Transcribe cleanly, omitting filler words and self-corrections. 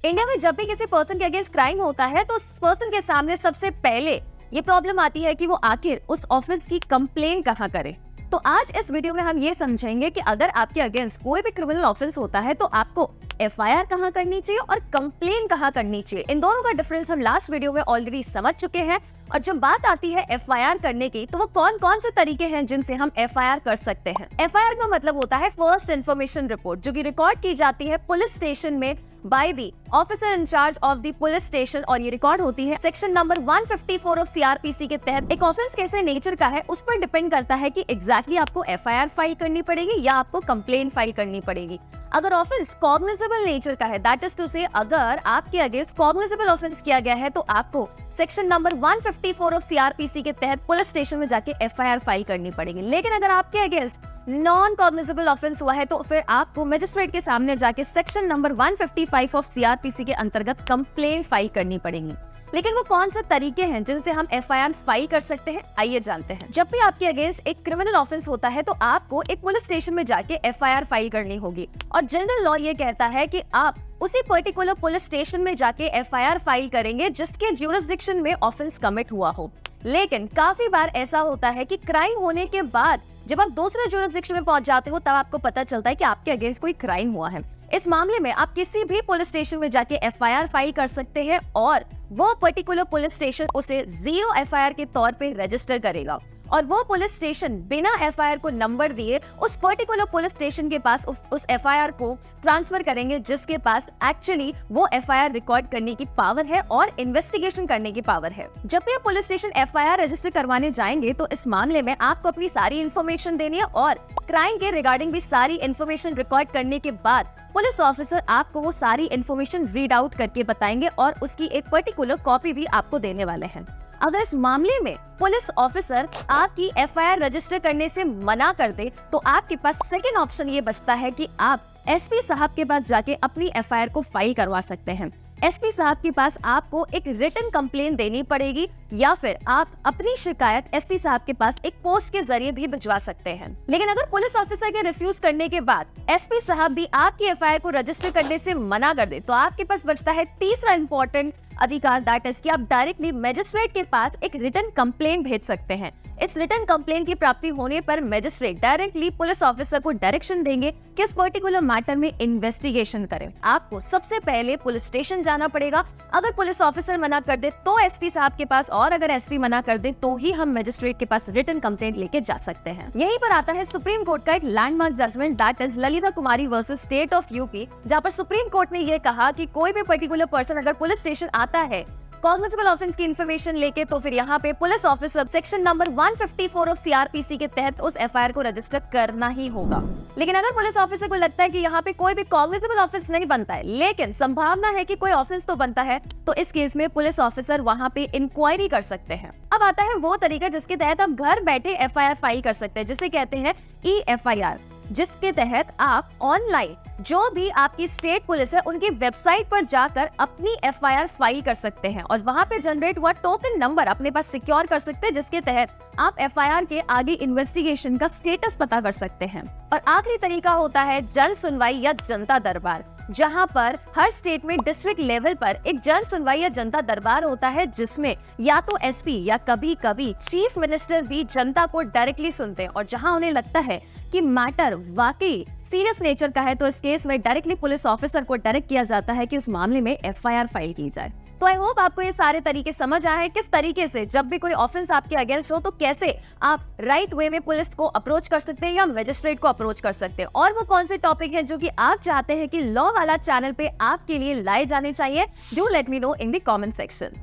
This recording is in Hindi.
इंडिया में जब भी किसी पर्सन के अगेंस्ट क्राइम होता है तो उस पर्सन के सामने सबसे पहले ये प्रॉब्लम आती है कि वो आखिर उस ऑफेंस की कंप्लेन कहाँ करे। तो आज इस वीडियो में हम ये समझेंगे कि अगर आपके अगेंस्ट कोई भी क्रिमिनल ऑफेंस होता है तो आपको एफआईआर कहाँ करनी चाहिए और कंप्लेन कहाँ करनी चाहिए। इन दोनों का डिफरेंस हम लास्ट वीडियो में ऑलरेडी समझ चुके हैं। और जब बात आती है एफआईआर करने की तो वो कौन कौन से तरीके हैं जिनसे हम एफआईआर कर सकते हैं। एफआईआर का मतलब होता है फर्स्ट इन्फॉर्मेशन रिपोर्ट, जो कि रिकॉर्ड की जाती है पुलिस स्टेशन में by the officer in charge of the police station, और ये रिकॉर्ड होती है सेक्शन नंबर 154 ऑफ सीआरपीसी के तहत। एक ऑफेंस कैसे नेचर का है उस पर डिपेंड करता है कि एग्जैक्टली आपको एफआईआर फाइल करनी पड़ेगी या आपको कंप्लेन फाइल करनी पड़ेगी। अगर ऑफेंस कॉग्निजेबल नेचर का है, दैट इज टू से अगर आपके अगेंस्ट कॉग्निजेबल ऑफेंस किया गया है तो आपको सेक्शन नंबर 154 ऑफ सीआरपीसी के तहत पुलिस स्टेशन में जाके एफआईआर फाइल करनी पड़ेगी। लेकिन अगर आपके अगेंस्ट नॉन कॉग्निजेबल ऑफेंस हुआ है तो फिर आपको मजिस्ट्रेट के सामने जाके सेक्शन नंबर 155 ऑफ सीआरपीसी के अंतर्गत कंप्लेन फाइल करनी पड़ेगी। लेकिन वो कौन से तरीके हैं जिनसे हम एफआईआर फाइल कर सकते हैं, आइए जानते हैं। जब भी आपके अगेंस्ट एक क्रिमिनल ऑफेंस होता है तो आपको एक पुलिस स्टेशन में जाके एफआईआर फाइल करनी होगी। और जनरल लॉ ये कहता है कि आप उसी पर्टिकुलर पुलिस स्टेशन में जाके एफआईआर फाइल करेंगे जिसके ज्यूरिसडिक्शन में ऑफेंस कमिट हुआ हो। लेकिन काफी बार ऐसा होता है कि क्राइम होने के बाद जब आप दूसरे ज्यूरिसडिक्शन में पहुंच जाते हो तब आपको पता चलता है कि आपके अगेंस्ट कोई क्राइम हुआ है। इस मामले में आप किसी भी पुलिस स्टेशन में जाके एफआईआर फाइल कर सकते हैं और वो पर्टिकुलर पुलिस स्टेशन उसे 0 एफआईआर के तौर पे रजिस्टर करेगा। और वो पुलिस स्टेशन बिना एफआईआर को नंबर दिए उस पर्टिकुलर पुलिस स्टेशन के पास उस एफआईआर को ट्रांसफर करेंगे जिसके पास एक्चुअली वो एफआईआर रिकॉर्ड करने की पावर है और इन्वेस्टिगेशन करने की पावर है। जब भी आप पुलिस स्टेशन एफआईआर रजिस्टर करवाने जाएंगे तो इस मामले में आपको अपनी सारी इन्फॉर्मेशन देनी है और क्राइम के रिगार्डिंग भी सारी इन्फॉर्मेशन रिकॉर्ड करने के बाद पुलिस ऑफिसर आपको वो सारी इन्फॉर्मेशन रीड आउट करके बताएंगे और उसकी एक पर्टिकुलर कॉपी भी आपको देने वाले हैं। अगर इस मामले में पुलिस ऑफिसर आपकी एफआईआर रजिस्टर करने से मना कर दे तो आपके पास सेकंड ऑप्शन ये बचता है कि आप एसपी साहब के पास जाके अपनी एफआईआर को फाइल करवा सकते हैं। एसपी साहब के पास आपको एक रिटन कंप्लेन देनी पड़ेगी या फिर आप अपनी शिकायत एसपी साहब के पास एक पोस्ट के जरिए भी भिजवा सकते हैं। लेकिन अगर पुलिस ऑफिसर के रिफ्यूज करने के बाद एसपी साहब भी आपकी एफआईआर को रजिस्टर करने से मना कर दे तो आपके पास बचता है तीसरा इंपॉर्टेंट अधिकार, दैट इज कि आप डायरेक्टली मजिस्ट्रेट के पास एक रिटन कंप्लेन भेज सकते हैं। इस रिटन कंप्लेन की प्राप्ति होने पर मजिस्ट्रेट डायरेक्टली पुलिस ऑफिसर को डायरेक्शन देंगे कि इस पर्टिकुलर मैटर में इन्वेस्टिगेशन करें। आपको सबसे पहले पुलिस स्टेशन जाना पड़ेगा। अगर पुलिस ऑफिसर मना कर दे तो एसपी साहब के पास, और अगर एसपी मना कर दे तो ही हम मजिस्ट्रेट के पास रिटन कंप्लेंट लेके जा सकते हैं। यहीं पर आता है सुप्रीम कोर्ट का एक landmark judgement, that is Lalita Kumari versus state of UP, जहाँ पर सुप्रीम कोर्ट ने ये कहा कि कोई भी पर्टिकुलर पर्सन अगर पुलिस स्टेशन आता है कॉग्निजेबल ऑफेंस की इन्फॉर्मेशन लेके तो फिर यहाँ पे police officer section number 154 of CrPC के तहत उस एफआईआर को रजिस्टर करना ही होगा। लेकिन अगर पुलिस ऑफिसर को लगता है कि यहाँ पे कोई भी कॉग्निजेबल ऑफेंस नहीं बनता है लेकिन संभावना है कि कोई ऑफेंस तो बनता है, तो इस केस में पुलिस ऑफिसर वहाँ पे इंक्वायरी कर सकते हैं। अब आता है वो तरीका जिसके तहत आप घर बैठे एफआईआर फाइल कर सकते हैं, जिसे कहते हैं ई-एफआईआर, जिसके तहत आप ऑनलाइन जो भी आपकी स्टेट पुलिस है उनकी वेबसाइट पर जाकर अपनी एफआईआर फाइल कर सकते हैं और वहां पे जनरेट हुआ टोकन नंबर अपने पास सिक्योर कर सकते हैं, जिसके तहत आप एफआईआर के आगे इन्वेस्टिगेशन का स्टेटस पता कर सकते हैं। और आखिरी तरीका होता है जन सुनवाई या जनता दरबार, जहां पर हर स्टेट में डिस्ट्रिक्ट लेवल पर एक जन सुनवाई या जनता दरबार होता है जिसमें या तो एसपी या कभी कभी चीफ मिनिस्टर भी जनता को डायरेक्टली सुनते हैं। और जहां उन्हें लगता है कि मैटर वाकई सीरियस नेचर का है तो इस केस में डायरेक्टली पुलिस ऑफिसर को डायरेक्ट किया जाता है कि उस मामले में एफआईआर फाइल की जाए। तो आई होप आपको ये सारे तरीके समझ आए हैं किस तरीके से जब भी कोई ऑफेंस आपके अगेंस्ट हो तो कैसे आप राइट वे में पुलिस को अप्रोच कर सकते हैं या मजिस्ट्रेट को अप्रोच कर सकते हैं, और वो कौन से टॉपिक हैं जो कि आप चाहते हैं कि लॉ वाला चैनल पे आपके लिए लाए जाने चाहिए। Do let me know in the comment section.